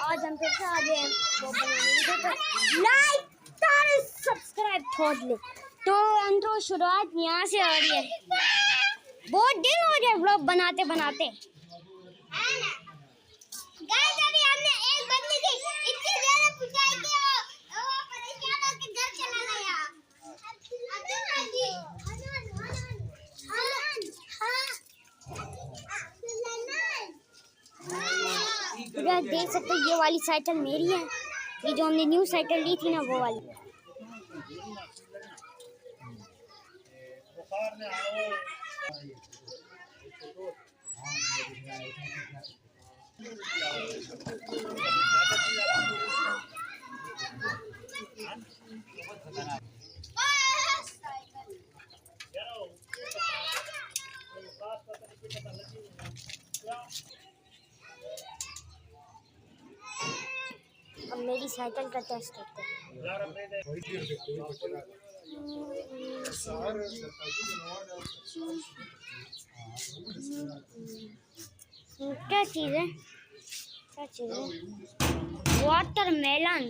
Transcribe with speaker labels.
Speaker 1: आज हम फिर से आ गए हैं वो बनाने के लिए। लाइक और सब्सक्राइब छोड़ ले। तो अंदर शुरुआत यहाँ से हो रही है। बहुत दिन हो गए व्लॉग बनाते बनाते। अभी हमने एक बंदी थी इतनी ज्यादा पिटाई की वो परेशान होकर घर चला गया। आप देख सकते हो ये वाली साइकिल मेरी है। ये जो हमने न्यू साइकिल ली थी ना वो वाली। अब मेरी साइकिल का टेस्ट करते हैं। क्या चीज़ है? क्या चीज़ है? वाटरमेलन।